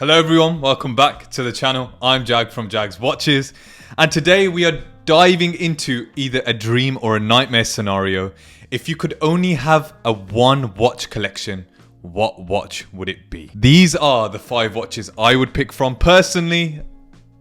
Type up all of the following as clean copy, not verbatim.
Hello everyone, welcome back to the channel. I'm Jag from Jag's Watches, and today we are diving into either a dream or a nightmare scenario. If you could only have a one watch collection, what watch would it be? These are the 5 watches I would pick from. Personally,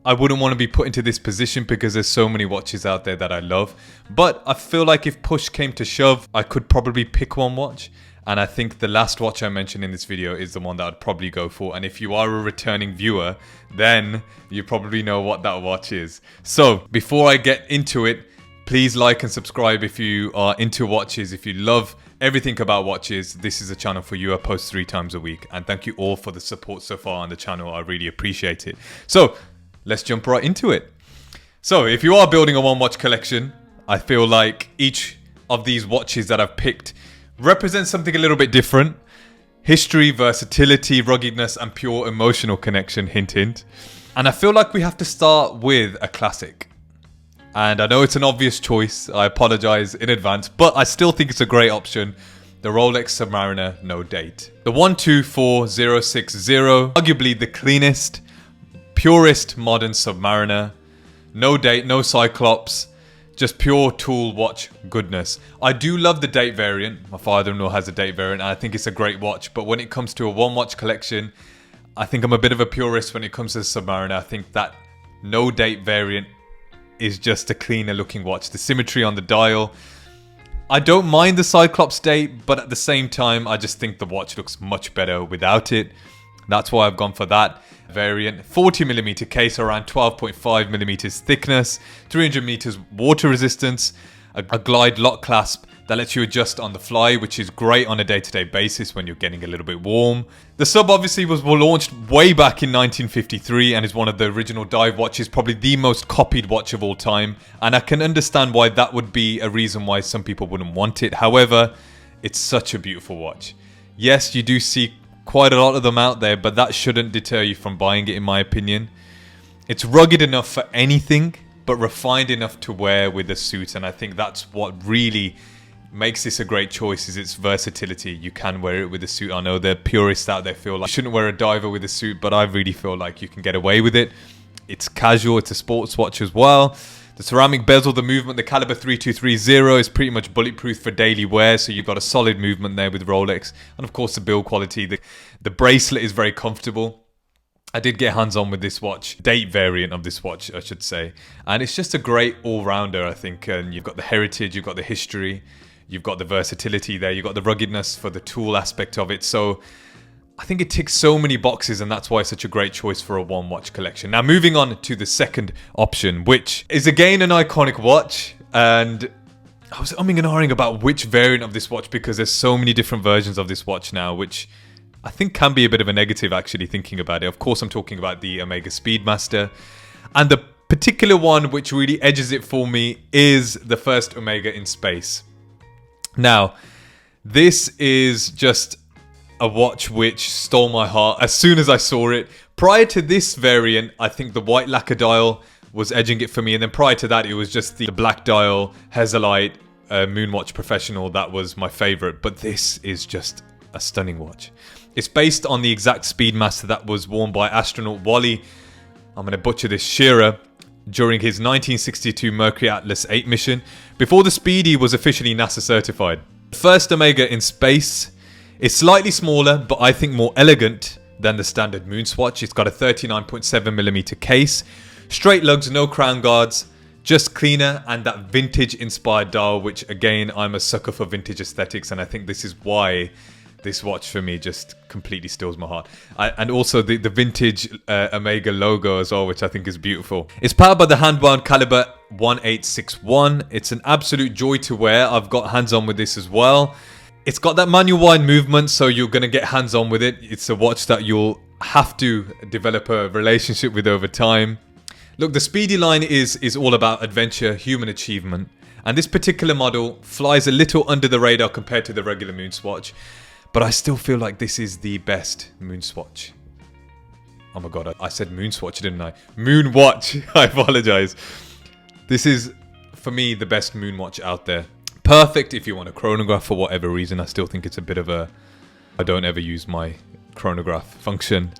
I wouldn't want to be put into this position because there's so many watches out there that I love, but I feel like if push came to shove, I could probably pick one watch. And I think the last watch I mentioned in this video is the one that I'd probably go for. And if you are a returning viewer, then you probably know what that watch is. So before I get into it, please like and subscribe if you are into watches. If you love everything about watches, this is a channel for you. I post 3 times a week. And thank you all for the support so far on the channel. I really appreciate it. So let's jump right into it. So if you are building a one watch collection, I feel like each of these watches that I've picked represents something a little bit different. History, versatility, ruggedness, and pure emotional connection, hint hint. And I feel like we have to start with a classic. And I know it's an obvious choice, I apologize in advance, but I still think it's a great option. The Rolex Submariner No-Date. The 124060, arguably the cleanest, purest modern Submariner. No date, no cyclops. Just pure tool watch goodness. I do love the date variant. My father-in-law has a date variant and I think it's a great watch. But when it comes to a one watch collection, I think I'm a bit of a purist when it comes to the Submariner. I think that no date variant is just a cleaner looking watch. The symmetry on the dial. I don't mind the cyclops date, but at the same time, I just think the watch looks much better without it. That's why I've gone for that variant. 40mm case, around 12.5mm thickness, 300 meters water resistance, a glide lock clasp that lets you adjust on the fly, which is great on a day-to-day basis when you're getting a little bit warm. The Sub obviously was launched way back in 1953 and is one of the original dive watches, probably the most copied watch of all time. And I can understand why that would be a reason why some people wouldn't want it. However, it's such a beautiful watch. Yes, you do see quite a lot of them out there, but that shouldn't deter you from buying it, in my opinion. It's rugged enough for anything, but refined enough to wear with a suit, and I think that's what really makes this a great choice, is its versatility. You can wear it with a suit. I know the purists out there feel like you shouldn't wear a diver with a suit, but I really feel like you can get away with it. It's casual, it's a sports watch as well. The ceramic bezel, the movement, the caliber 3230 is pretty much bulletproof for daily wear, so you've got a solid movement there with Rolex. And of course the build quality, the bracelet is very comfortable. I did get hands-on with this watch, date variant of this watch I should say. And it's just a great all-rounder, I think. And you've got the heritage, you've got the history, you've got the versatility there, you've got the ruggedness for the tool aspect of it. So I think it ticks so many boxes, and that's why it's such a great choice for a one watch collection. Now moving on to the second option, which is again an iconic watch, and I was umming and ahhing about which variant of this watch because there's so many different versions of this watch now, which I think can be a bit of a negative actually thinking about it. Of course I'm talking about the Omega Speedmaster, and the particular one which really edges it for me is the first Omega in space. Now this is just a watch which stole my heart as soon as I saw it. Prior to this variant, I think the white lacquer dial was edging it for me, and then prior to that it was just the black dial Hesalite Moonwatch Professional that was my favorite. But this is just a stunning watch. It's based on the exact Speedmaster that was worn by astronaut Wally, I'm going to butcher this, Shearer, during his 1962 Mercury Atlas 8 mission, before the Speedy was officially NASA certified. First Omega in space. It's slightly smaller, but I think more elegant than the standard Moonswatch. It's got a 39.7mm case, straight lugs, no crown guards, just cleaner, and that vintage inspired dial, which again, I'm a sucker for vintage aesthetics, and I think this is why this watch for me just completely steals my heart. And also the vintage Omega logo as well, which I think is beautiful. It's powered by the hand-wound caliber 1861. It's an absolute joy to wear. I've got hands-on with this as well. It's got that manual wind movement, so you're going to get hands-on with it. It's a watch that you'll have to develop a relationship with over time. Look, the Speedy line is all about adventure, human achievement. And this particular model flies a little under the radar compared to the regular Moonswatch. But I still feel like this is the best Moonswatch. Oh my god, I said Moonswatch, didn't I? Moonwatch, I apologize. This is, for me, the best Moonwatch out there. Perfect if you want a chronograph for whatever reason. I still think it's a bit of a... I don't ever use my chronograph function.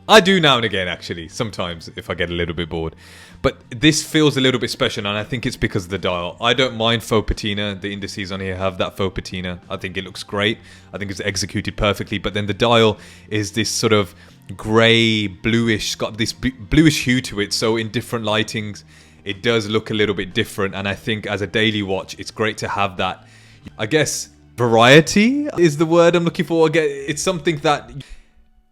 I do now and again, actually, sometimes if I get a little bit bored. But this feels a little bit special, and I think it's because of the dial. I don't mind faux patina. The indices on here have that faux patina. I think it looks great. I think it's executed perfectly. But then the dial is this sort of grey, bluish, got this bluish hue to it. So in different lightings, it does look a little bit different. And I think as a daily watch, it's great to have that, I guess, variety is the word I'm looking for. Again, it's something that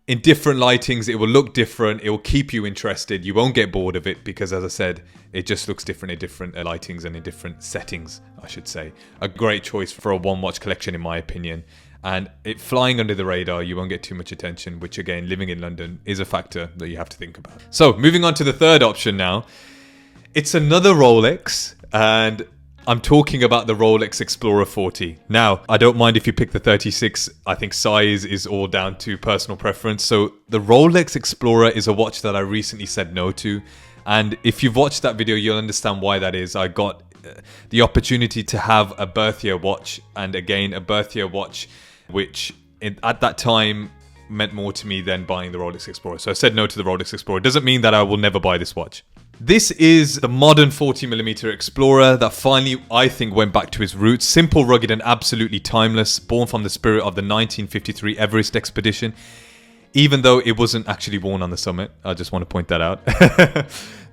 in different lightings, it will look different. It will keep you interested. You won't get bored of it because, as I said, it just looks different in different lightings and in different settings, I should say. A great choice for a one-watch collection, in my opinion. And it flying under the radar, you won't get too much attention, which, again, living in London is a factor that you have to think about. So, moving on to the third option now. It's another Rolex, and I'm talking about the Rolex Explorer 40. Now, I don't mind if you pick the 36. I think size is all down to personal preference. So the Rolex Explorer is a watch that I recently said no to. And if you've watched that video, you'll understand why that is. I got the opportunity to have a birth year watch. And again, a birth year watch, which at that time meant more to me than buying the Rolex Explorer. So I said no to the Rolex Explorer. It doesn't mean that I will never buy this watch. This is the modern 40mm Explorer that finally, I think, went back to its roots. Simple, rugged, and absolutely timeless. Born from the spirit of the 1953 Everest expedition. Even though it wasn't actually worn on the summit. I just want to point that out.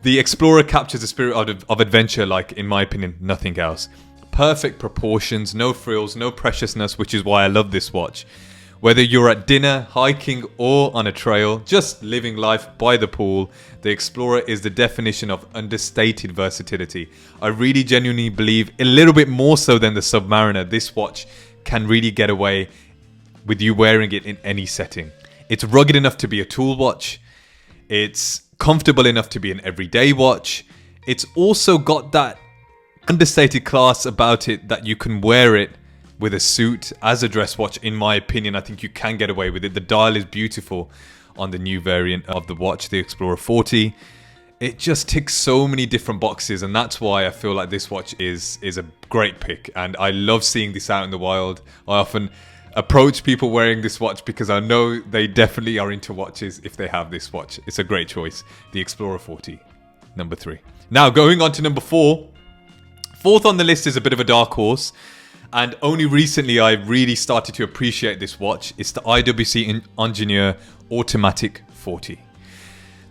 The Explorer captures the spirit of adventure like, in my opinion, nothing else. Perfect proportions, no frills, no preciousness, which is why I love this watch. Whether you're at dinner, hiking, or on a trail, just living life by the pool, the Explorer is the definition of understated versatility. I really genuinely believe, a little bit more so than the Submariner, this watch can really get away with you wearing it in any setting. It's rugged enough to be a tool watch. It's comfortable enough to be an everyday watch. It's also got that understated class about it that you can wear it with a suit as a dress watch. In my opinion, I think you can get away with it. The dial is beautiful on the new variant of the watch, the Explorer 40. It just ticks so many different boxes, and that's why I feel like this watch is a great pick. And I love seeing this out in the wild. I often approach people wearing this watch because I know they definitely are into watches if they have this watch. It's a great choice. The Explorer 40, number 3. Now, going on to number 4. Fourth on the list is a bit of a dark horse. And only recently I really started to appreciate this watch. It's the IWC Engineer Automatic 40.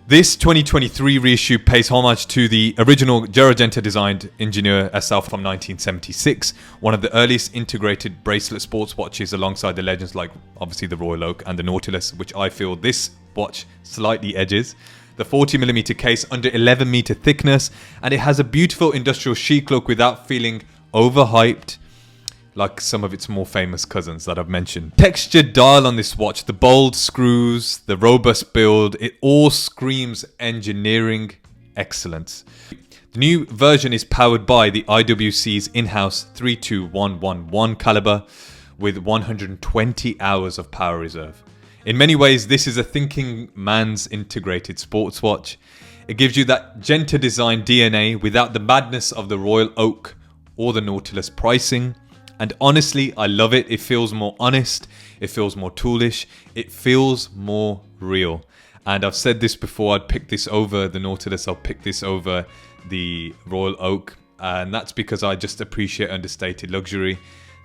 This 2023 reissue pays homage to the original Girardetta designed Engineer SL from 1976, one of the earliest integrated bracelet sports watches alongside the legends like obviously the Royal Oak and the Nautilus, which I feel this watch slightly edges. The 40mm case under 11m thickness, and it has a beautiful industrial chic look without feeling overhyped like some of its more famous cousins that I've mentioned. Textured dial on this watch, the bold screws, the robust build, it all screams engineering excellence. The new version is powered by the IWC's in-house 32111 caliber with 120 hours of power reserve. In many ways, this is a thinking man's integrated sports watch. It gives you that gentle design DNA without the madness of the Royal Oak or the Nautilus pricing. And honestly, I love it. It feels more honest. It feels more toolish. It feels more real. And I've said this before, I'd pick this over the Nautilus. I'll pick this over the Royal Oak. And that's because I just appreciate understated luxury.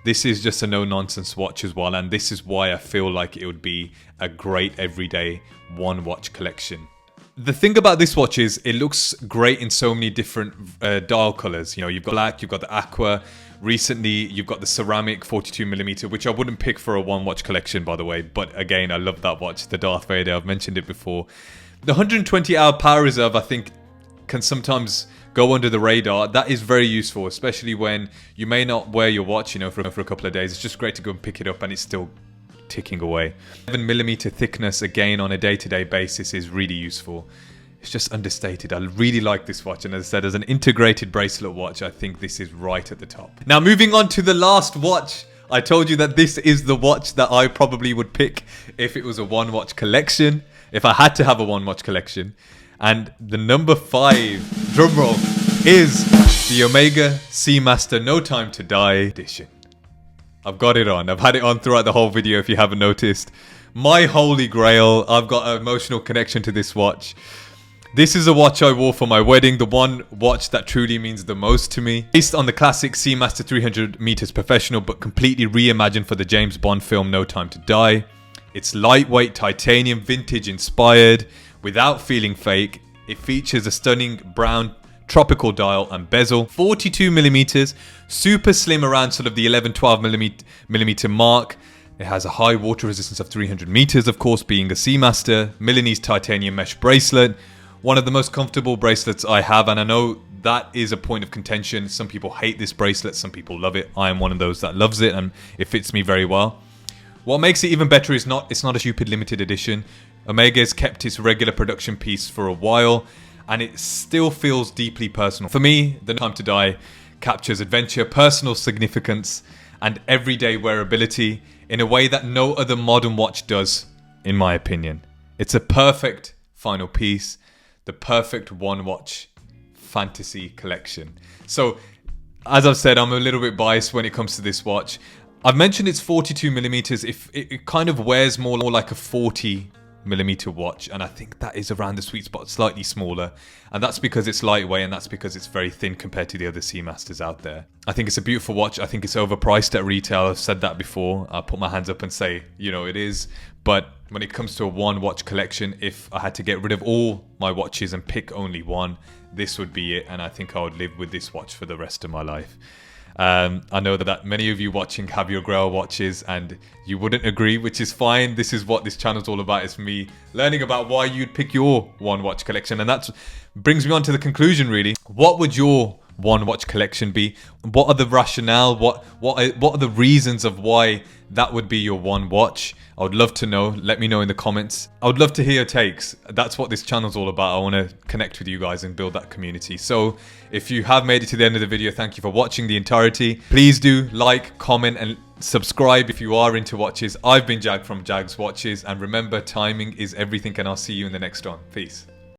This is just a no-nonsense watch as well. And this is why I feel like it would be a great everyday one-watch collection. The thing about this watch is it looks great in so many different dial colors. You know, you've got black, you've got the aqua. Recently, you've got the ceramic 42mm, which I wouldn't pick for a one-watch collection, by the way. But again, I love that watch, the Darth Vader. I've mentioned it before. The 120-hour power reserve, I think, can sometimes go under the radar. That is very useful, especially when you may not wear your watch, you know, for a couple of days. It's just great to go and pick it up and it's still ticking away. 7mm thickness, again, on a day-to-day basis is really useful. It's just understated. I really like this watch, and as I said, as an integrated bracelet watch, I think this is right at the top. Now, moving on to the last watch. I told you that this is the watch that I probably would pick if it was a one-watch collection, if I had to have a one-watch collection. And the number 5, drumroll, is the Omega Seamaster No Time to Die edition. I've got it on. I've had it on throughout the whole video if you haven't noticed. my holy grail. I've got an emotional connection to this watch. This is a watch I wore for my wedding, the one watch that truly means the most to me. Based on the classic Seamaster 300 meters professional, but completely reimagined for the James Bond film No Time to Die. It's lightweight, titanium, vintage inspired, without feeling fake. It features a stunning brown tropical dial and bezel, 42 millimeters, super slim around sort of the 11-12 millimeter mark. It has a high water resistance of 300 meters, of course, being a Seamaster. Milanese titanium mesh bracelet. One of the most comfortable bracelets I have, and I know that is a point of contention. Some people hate this bracelet, some people love it. I am one of those that loves it, and it fits me very well. What makes it even better is it's not a stupid limited edition. Omega has kept its regular production piece for a while, and it still feels deeply personal. For me, the No Time to Die captures adventure, personal significance, and everyday wearability in a way that no other modern watch does, in my opinion. It's a perfect final piece. The perfect one watch fantasy collection. So, as I've said, I'm a little bit biased when it comes to this watch. I've mentioned it's 42 millimeters. If it kind of wears more like a 40 millimeter watch, and I think that is around the sweet spot, slightly smaller, and that's because it's lightweight, and that's because it's very thin compared to the other Seamasters out there. I think it's a beautiful watch. I think it's overpriced at retail. I've said that before. I'll put my hands up and say, you know, it is. But when it comes to a one watch collection, if I had to get rid of all my watches and pick only one, this would be it, and I think I would live with this watch for the rest of my life. I know that many of you watching have your grail watches and you wouldn't agree, which is fine. This is what this channel is all about. It's me learning about why you'd pick your one watch collection, and that brings me on to the conclusion, really. What would your one watch collection be? What are the rationale? What are the reasons of why that would be your one watch? I would love to know. Let me know in the comments. I would love to hear your takes. That's what this channel's all about. I want to connect with you guys and build that community. So if you have made it to the end of the video, thank you for watching the entirety. Please do like, comment, and subscribe if you are into watches. I've been Jag from Jags Watches, and remember, timing is everything, and I'll see you in the next one. Peace.